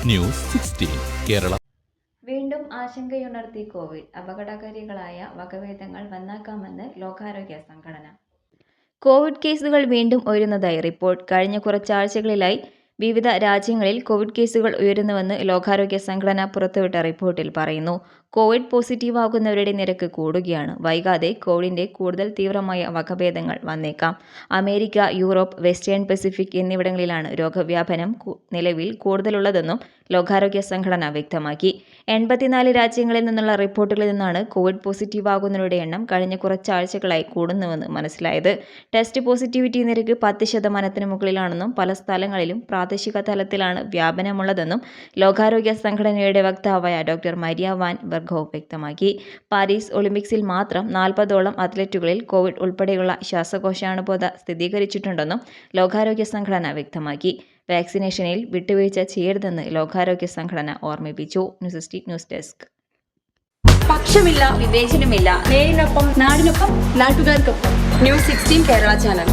News 16 Kerala. വീണ്ടും ആശങ്കയുണർത്തി Covid. അപകടകാരികളായ വകഭേദങ്ങൾ വന്നേക്കാമെന്ന് ലോകാരോഗ്യ സംഘടന. കോവിഡ് കേസുകൾ വീണ്ടും ഉയരുന്നതായി റിപ്പോർട്ട്. കഴിഞ്ഞ കുറച്ചാഴ്ചകളിലായി വിവിധ രാജ്യങ്ങളിൽ കോവിഡ് കേസുകൾ ഉയരുന്നുവെന്ന് ലോകാരോഗ്യ സംഘടന പുറത്തുവിട്ട റിപ്പോർട്ടിൽ പറയുന്നു. കോവിഡ് പോസിറ്റീവാകുന്നവരുടെ നിരക്ക് കൂടുകയാണ്. വൈകാതെ കോവിഡിന്റെ കൂടുതൽ തീവ്രമായ വകഭേദങ്ങൾ വന്നേക്കാം. അമേരിക്ക, യൂറോപ്പ്, വെസ്റ്റേൺ പസഫിക് എന്നിവിടങ്ങളിലാണ് രോഗവ്യാപനം നിലവിൽ കൂടുതലുള്ളതെന്നും ലോകാരോഗ്യ സംഘടന വ്യക്തമാക്കി. 84 രാജ്യങ്ങളിൽ നിന്നുള്ള റിപ്പോർട്ടുകളിൽ നിന്നാണ് കോവിഡ് പോസിറ്റീവാകുന്നവരുടെ എണ്ണം കഴിഞ്ഞ കുറച്ചാഴ്ചകളായി കൂടുന്നുവെന്ന് മനസ്സിലായത്. ടെസ്റ്റ് പോസിറ്റിവിറ്റി നിരക്ക് 10% മുകളിലാണെന്നും പല സ്ഥലങ്ങളിലും പ്രാദേശിക തലത്തിലാണ് വ്യാപനമുള്ളതെന്നും ലോകാരോഗ്യ സംഘടനയുടെ വക്താവായ ഡോക്ടർ മരിയ വാൻ ബെർഗ്ഹോഫ് വ്യക്തമാക്കി. പാരീസ് ഒളിമ്പിക്സിൽ മാത്രം 40ഓളം അത്ലറ്റുകളിൽ കോവിഡ് ഉൾപ്പെടെയുള്ള ശ്വാസകോശാണുബാധ സ്ഥിരീകരിച്ചിട്ടുണ്ടെന്നും ലോകാരോഗ്യ സംഘടന വ്യക്തമാക്കി. വാക്സിനേഷനിൽ വിട്ടുവീഴ്ച ചെയ്യരുതെന്ന് ലോകാരോഗ്യ സംഘടന ഓർമ്മിപ്പിച്ചു. News desk. പക്ഷമില്ല, വിവേചനമില്ല. നേരിനൊപ്പം, നാടിനൊപ്പം, നാട്ടുകാർക്കൊപ്പം. News 16 Kerala channel.